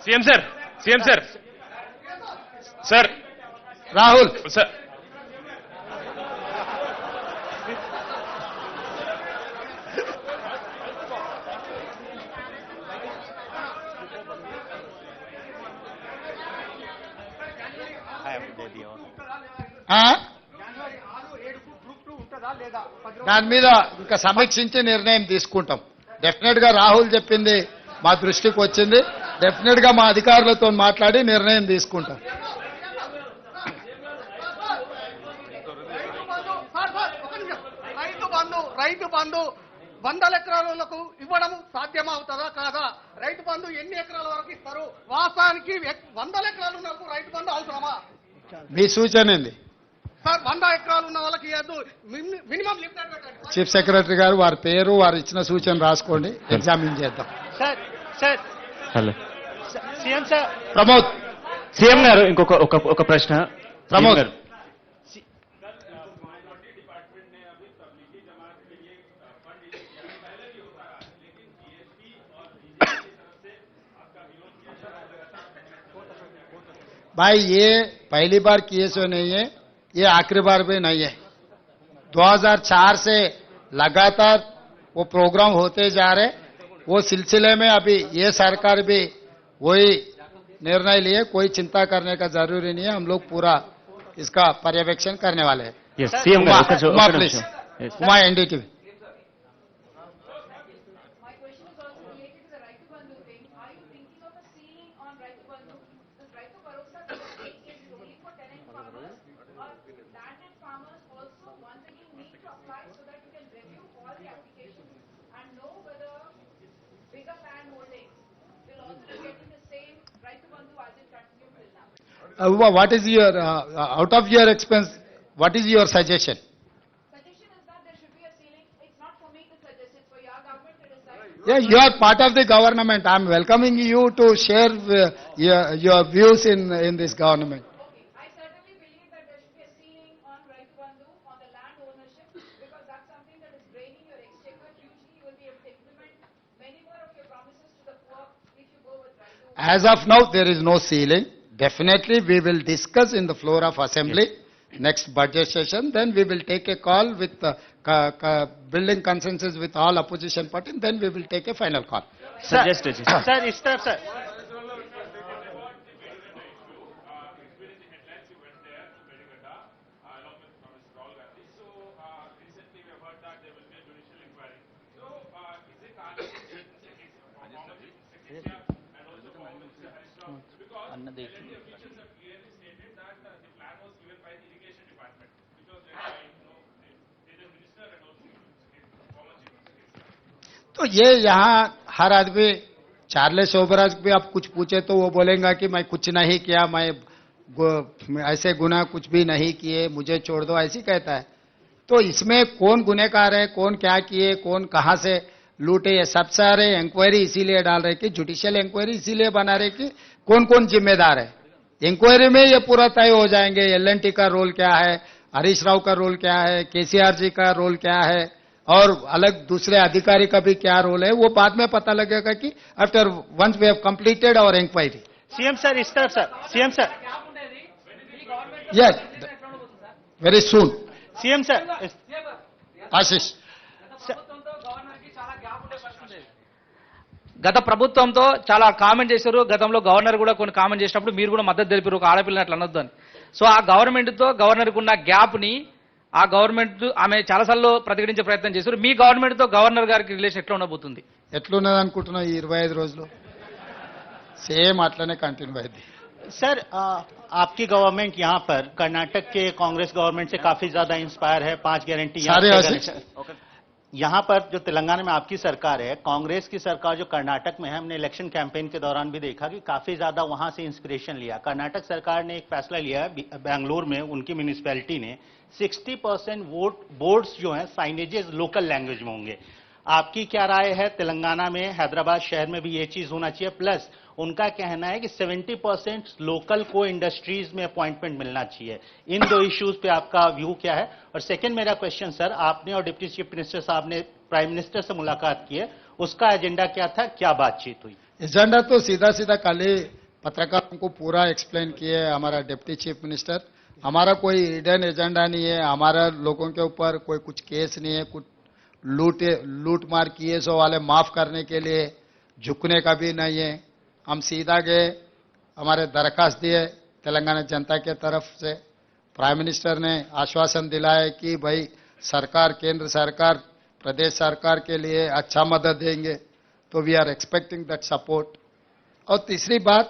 CM sir, CM sir, sir Rahul sir దాని మీద ఇంకా సమీక్షించి నిర్ణయం తీసుకుంటాం. డెఫినెట్ గా రాహుల్ చెప్పింది మా దృష్టికి వచ్చింది. డెఫినెట్ గా మా అధికారులతో మాట్లాడి నిర్ణయం తీసుకుంటాం. రైతు బంధు 100 ఎకరాలకు ఇవ్వడం సాధ్యమవుతుందా కాదా? రైతు బంధు ఎన్ని ఎకరాల వరకు ఇస్తారు? వాస్తవానికి 100 ఎకరాలు ఉన్నప్పుడు రైతు బంధు అవసరమా? మీ సూచన ఏంది? సార్ 100 ఎకరాలు ఉన్న వాళ్ళకి మినిమం లిమిట్ పెట్టండి. చీఫ్ సెక్రటరీ గారు వారి పేరు వారు ఇచ్చిన సూచన రాసుకోండి, ఎగ్జామిన్ చేద్దాం. Sir sir hello CM sir Pramod CM గారు ఇంకొక ఒక ప్రశ్న. ప్రమోద్ గారు भाई ये पहली बार किए सो नहीं है, ये आखिरी बार भी नहीं है. 2004 से लगातार वो प्रोग्राम होते जा रहे. वो सिलसिले में अभी ये सरकार भी वही निर्णय लिए. कोई चिंता करने का जरूरी नहीं है. हम लोग पूरा इसका पर्यवेक्षण करने वाले हैं. CM Uma please, Uma NDTV. My question is also related to the Raitu Bandhu thing. Are you thinking of a ceiling on Raitu Bandhu? This Raitu Bharosa scheme is only for tenant farmers or landed farmers also once again need to apply so that you can review all the applications and know whether bigger land holdings will also be getting the same Raitu Bandhu as it continued till now. What is your, out of your expense, what is your suggestion? Suggestion is that there should be a ceiling. It's not for me to suggest, it's for your government to decide. Yeah, you are part of the government. I am welcoming you to share your views in this government. Okay, I certainly believe that there should be a ceiling on Raitu Bandhu on the land ownership because that's something that is draining your exchequer hugely. You will be able to implement many more of your promises to the poor if you go with Raitu. As of now, there is no ceiling. Definitely, we will discuss in the floor of assembly next budget session. Then we will take a call with building consensus with all opposition parties. Then we will take a final call. suggested. Sir इस तरफ sir तो ये यहाँ हर आदमी, Charles Sobhraj भी आप कुछ पूछे तो वो बोलेगा कि मैं कुछ नहीं किया, मैं ऐसे गुनाह कुछ भी नहीं किए, मुझे छोड़ दो, ऐसी कहता है. तो इसमें कौन गुनहगार है, कौन क्या किए, कौन कहां से लूटे, ये सब सारे इंक्वायरी इसीलिए डाल रहे कि जुडिशियल इंक्वायरी इसीलिए बना रहे कि कौन कौन जिम्मेदार है. इंक्वायरी में ये पूरा तय हो जाएंगे. एल&टी का रोल क्या है, हरीश राव का रोल क्या है, केसीआर जी का रोल क्या है और अलग दूसरे अधिकारी का भी क्या रोल है, वो बाद में पता लगेगा कि after once we have completed our inquiry. CM sir इस तरफ sir CM sir yes, very soon. CM sir Ashish. గత ప్రభుత్వంతో చాలా కామెంట్ చేశారు. గతంలో గవర్నర్ కూడా కొన్ని కామెంట్ చేసినప్పుడు మీరు కూడా మద్దతు తెలిపారు, ఒక ఆడపిల్లని అట్లా అనొద్దు అని. సో ఆ గవర్నమెంట్తో గవర్నర్కి ఉన్న గ్యాప్ని ఆ గవర్నమెంట్ ఆమె చాలాసార్లు ప్రతిఘటించే ప్రయత్నం చేశారు. మీ గవర్నమెంట్తో గవర్నర్ గారికి రిలేషన్ ఎట్లా ఉండబోతుంది? ఎట్లున్నది అనుకుంటున్నావు? ఈ 25 రోజులు సేమ్ అట్లనే కంటిన్యూ అయింది. सर आपकी गवर्नमेंट यहाँ पर कर्नाटक के कांग्रेस गवर्नमेंट से काफी ज्यादा इंस्पायर है. 5 गारंटी यहाँ पर जो तेलंगाना में आपकी सरकार है, कांग्रेस की सरकार जो कर्नाटक में है, हमने इलेक्शन कैंपेन के दौरान भी देखा कि काफी ज्यादा वहां से इंस्पिरेशन लिया. कर्नाटक सरकार ने एक फैसला लिया है, बेंगलुरु में उनकी म्यूनिसिपैलिटी ने 60% बोर्ड्स जो हैं साइनेजेस लोकल लैंग्वेज में होंगे. आपकी क्या राय है? तेलंगाना में हैदराबाद शहर में भी ये चीज होना चाहिए. प्लस उनका कहना है कि 70% लोकल को इंडस्ट्रीज में अपॉइंटमेंट मिलना चाहिए. इन दो इश्यूज पे आपका व्यू क्या है? और सेकंड मेरा क्वेश्चन सर, आपने और डिप्टी चीफ मिनिस्टर साहब ने प्राइम मिनिस्टर से मुलाकात की है, उसका एजेंडा क्या था, क्या बातचीत हुई? एजेंडा तो सीधा सीधा कल ही पत्रकारों को पूरा एक्सप्लेन किए हमारा डिप्टी चीफ मिनिस्टर। हमारा कोई हिडन एजेंडा नहीं है, हमारा लोगों के ऊपर कोई कुछ केस नहीं है, कुछ लूट मार किए सो वाले माफ करने के लिए झुकने का भी नहीं है। हम सीधा गए, हमारे दरखास्त दिए तेलंगाना जनता के तरफ से। प्राइम मिनिस्टर ने आश्वासन दिलाया कि भाई सरकार, केंद्र सरकार प्रदेश सरकार के लिए अच्छा मदद देंगे, तो we are expecting that support. और तीसरी बात,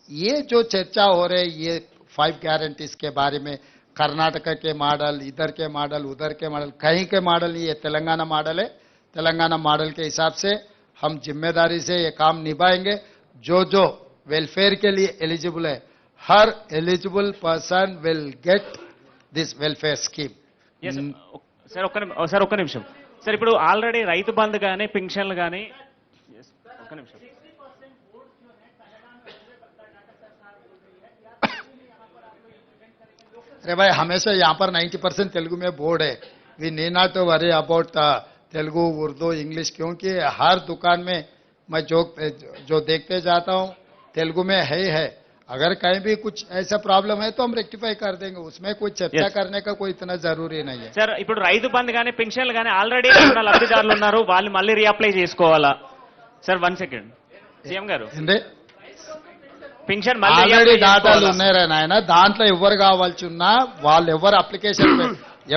ये जो चर्चा हो रही ये 5 गारंटीज के बारे में, कर्नाटक के मॉडल, इधर के मॉडल, उधर के मॉडल, कहीं के मॉडल नहीं, ये तेलंगाना मॉडल है। तेलंगाना मॉडल के हिसाब से हम जिम्मेदारी से ये काम निभाएंगे। जो जो वेलफेयर के लिए एलिजिबल है, हर eligible person will get this welfare scheme. Sir ఒక్క నిమిషం సార్, ఇప్పుడు ఆల్రెడీ రైతు బంధు కానీ పింఛన్లు కానీ ఒక్క నిమిషం अरे भाई हमेशा यहाँ पर 90% तेलुगु में बोर्ड है. We need not to worry about Telugu, Urdu, English, क्योंकि हर दुकान में मैं जो देखते जाता हूँ तेलुगु में है. अगर कहीं भी कुछ ऐसा प्रॉब्लम है तो हम रेक्टिफाई कर देंगे, उसमें कोई चर्चा करने का कोई इतना जरूरी नहीं है. సార్ ఇప్పుడు రైతు బంధు కానీ పింఛన్లు కానీ ఆల్రెడీ ఉన్న లబ్ధిదారులు ఉన్నారు, వాళ్ళు మళ్ళీ రీఅప్లై చేసుకోవాలా సార్? 1 సెకండ్ సీఎం గారు, ఏంటి పింఛన్ ఆల్రెడీ డాటాలు ఉన్నారా నాయన, దాంట్లో ఎవరు కావాల్సి ఉన్నా వాళ్ళు ఎవరు అప్లికేషన్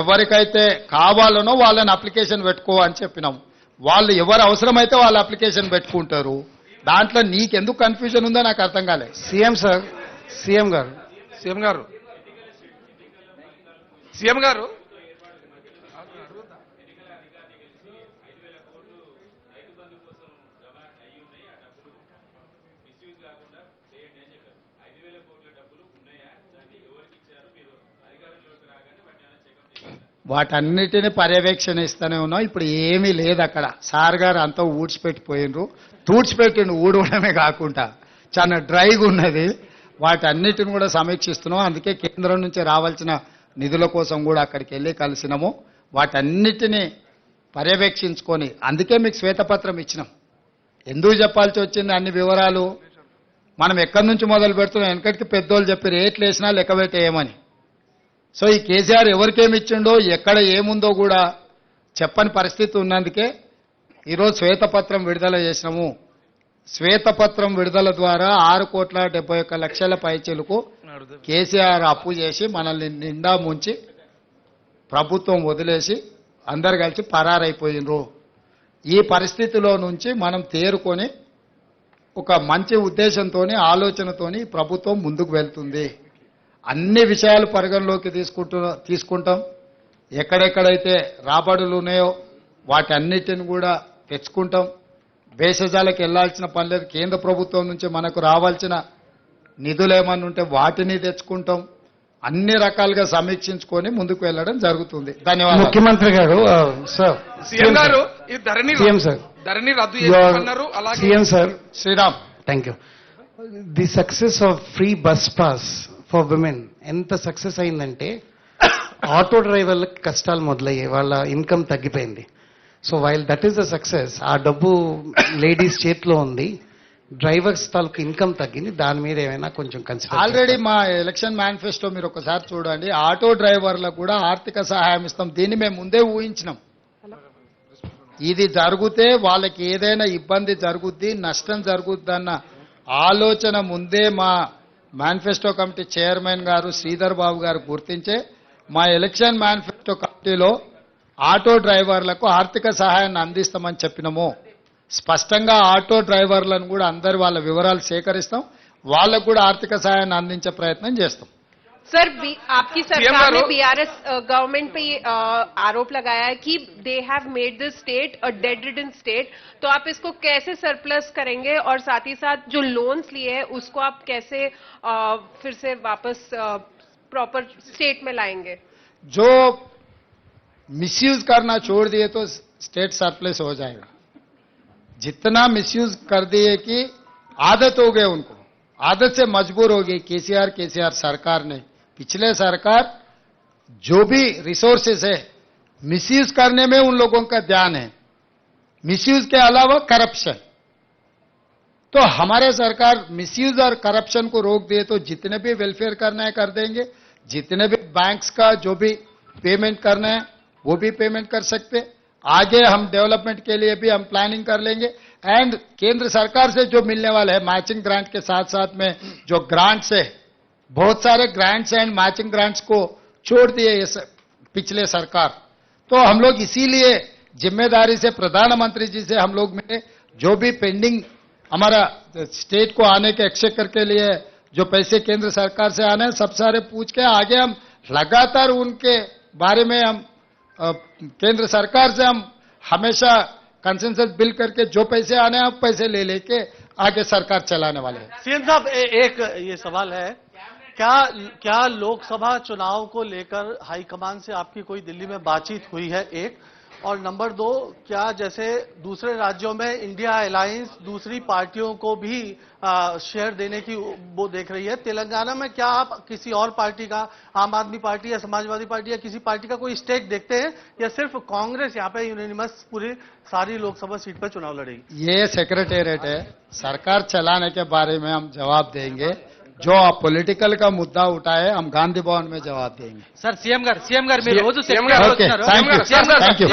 ఎవరికైతే కావాలనో వాళ్ళని అప్లికేషన్ పెట్టుకో అని చెప్పినాం. వాళ్ళు ఎవరు అవసరమైతే వాళ్ళు అప్లికేషన్ పెట్టుకుంటారు. దాంట్లో నీకెందుకు కన్ఫ్యూజన్ ఉందో నాకు అర్థం కాలేదు. సీఎం గారు వాటన్నిటిని పర్యవేక్షణ ఇస్తూనే ఉన్నాం. ఇప్పుడు ఏమీ లేదు అక్కడ. సార్ గారు అంతా ఊడ్చిపెట్టిపోయినరు, తూడ్చిపెట్టిండు. ఊడవడమే కాకుండా చాలా డ్రైగా ఉన్నది. వాటన్నిటిని కూడా సమీక్షిస్తున్నాం. అందుకే కేంద్రం నుంచి రావాల్సిన నిధుల కోసం కూడా అక్కడికి వెళ్ళి కలిసినాము. వాటన్నిటిని పర్యవేక్షించుకొని అందుకే మీకు శ్వేతపత్రం ఇచ్చినాం. ఎందుకు చెప్పాల్సి వచ్చింది అన్ని వివరాలు? మనం ఎక్కడి నుంచి మొదలు పెడుతున్నాం? వెనకటికి పెద్దోళ్ళు చెప్పి రేట్లు వేసినా లెక్క పెట్టేయమని. సో ఈ కేసీఆర్ ఎవరికేమి ఇచ్చిండో, ఎక్కడ ఏముందో కూడా చెప్పని పరిస్థితి ఉన్నందుకే ఈరోజు శ్వేతపత్రం విడుదల చేసినాము. శ్వేతపత్రం విడుదల ద్వారా 6,71,00,000 పైచీలకు కేసీఆర్ అప్పు చేసి మనల్ని నిండా ముంచి ప్రభుత్వం వదిలేసి అందరు కలిసి పరారైపోయినరు. ఈ పరిస్థితిలో నుంచి మనం తేరుకొని ఒక మంచి ఉద్దేశంతోని, ఆలోచనతోని ప్రభుత్వం ముందుకు వెళ్తుంది. అన్ని విషయాలు పరిగణలోకి తీసుకుంటాం. ఎక్కడెక్కడైతే రాబడులు ఉన్నాయో వాటన్నిటిని కూడా తెచ్చుకుంటాం. భేషజాలకు వెళ్లాల్సిన పని లేదు. కేంద్ర ప్రభుత్వం నుంచి మనకు రావాల్సిన నిధులు ఏమన్నా ఉంటే వాటిని తెచ్చుకుంటాం. అన్ని రకాలుగా సమీక్షించుకొని ముందుకు వెళ్ళడం జరుగుతుంది. ధన్యవాదాలు. ముఖ్యమంత్రి గారు. సీఎం గారు ఈ ధరణి రద్దు చేస్తున్నారు. అలాగే CM sir, Sriram, thank you. The success of free bus pass for women ఎంత సక్సెస్ అయిందంటే ఆటో డ్రైవర్లకు కష్టాలు మొదలయ్యాయి, వాళ్ళ ఇన్కమ్ తగ్గిపోయింది. So while that is the success, ఆ డబ్బు లేడీస్ చేతిలో ఉంది, డ్రైవర్స్ తాలూకు ఇన్కమ్ తగ్గింది. దాని మీద ఏమైనా కొంచెం కన్సిడర్. ఆల్రెడీ మా ఎలక్షన్ మేనిఫెస్టో మీరు ఒకసారి చూడండి. ఆటో డ్రైవర్లకు కూడా ఆర్థిక సహాయం ఇస్తాం. దీన్ని మేము ముందే ఊహించినాం. ఇది జరిగితే వాళ్ళకి ఏదైనా ఇబ్బంది జరుగుద్ది, నష్టం జరుగుద్దన్న ఆలోచన ముందే మా మేనిఫెస్టో కమిటీ చైర్మన్ గారు శ్రీధర్ బాబు గారు గుర్తించే మా ఎలక్షన్ మేనిఫెస్టో కమిటీలో ఆటో డ్రైవర్లకు ఆర్థిక సహాయాన్ని అందిస్తామని చెప్పినాము. స్పష్టంగా ఆటో డ్రైవర్లను కూడా అందరి వాళ్ళ వివరాలు సేకరిస్తాం. వాళ్ళకు కూడా ఆర్థిక సహాయాన్ని అందించే ప్రయత్నం చేస్తాం. सर आपकी सरकार ने बीआरएस गवर्नमेंट पे आरोप लगाया है कि they have made this state a dead ridden state, तो आप इसको कैसे सरप्लस करेंगे और साथ ही साथ जो लोन्स लिए हैं उसको आप कैसे फिर से वापस प्रॉपर स्टेट में लाएंगे? जो मिसयूज करना छोड़ दिए तो स्टेट सरप्लस हो जाएगा. जितना मिसयूज कर दिए कि आदत हो गए, उनको आदत से मजबूर हो गई केसीआर सरकार ने. पिछले सरकार जो भी रिसोर्सेस है मिसयूज करने में उन लोगों का ध्यान है. मिसयूज के अलावा करप्शन, तो हमारे सरकार मिसयूज और करप्शन को रोक दिए तो जितने भी वेलफेयर करना है कर देंगे, जितने भी बैंक्स का जो भी पेमेंट करना है वो भी पेमेंट कर सकते। आगे हम डेवलपमेंट के लिए भी हम प्लानिंग कर लेंगे। एंड केंद्र सरकार से जो मिलने वाला है मैचिंग ग्रांट के साथ साथ में जो ग्रांट्स है, बहुत सारे ग्रांट्स एंड मैचिंग ग्रांट्स को छोड़ दिए ये पिछले सरकार। तो हम लोग इसीलिए जिम्मेदारी से प्रधानमंत्री जी से हम लोग मिले, जो भी पेंडिंग हमारा स्टेट को आने के एक्सचेकर के लिए जो पैसे केंद्र सरकार से आने हैं सब सारे पूछ के आगे हम लगातार उनके बारे में हम केंद्र सरकार से हम हमेशा कंसेंसस बिल करके जो पैसे आने हैं पैसे ले लेके आगे सरकार चलाने वाले हैं। सीएम साहब एक ये सवाल है, क्या लोकसभा चुनाव को लेकर हाईकमान से आपकी कोई दिल्ली में बातचीत हुई है? एक और नंबर 2, क्या जैसे दूसरे राज्यों में इंडिया अलायंस दूसरी पार्टियों को भी शेयर देने की वो देख रही है, तेलंगाना में क्या आप किसी और पार्टी का, आम आदमी पार्टी या समाजवादी पार्टी या किसी पार्टी का कोई स्टेक देखते हैं, या सिर्फ कांग्रेस यहाँ पे यूनिनिमस पूरी सारी लोकसभा सीट पर चुनाव लड़ेगी? ये सेक्रेटेरिएट है, सरकार चलाने के बारे में हम जवाब देंगे। जो पॉलिटिकल का मुद्दा उठाए हम गांधी भवन में जवाब देंगे। సార్ సీఎం గారు మీరు రోజు ఓకే, థ్యాంక్ యూ।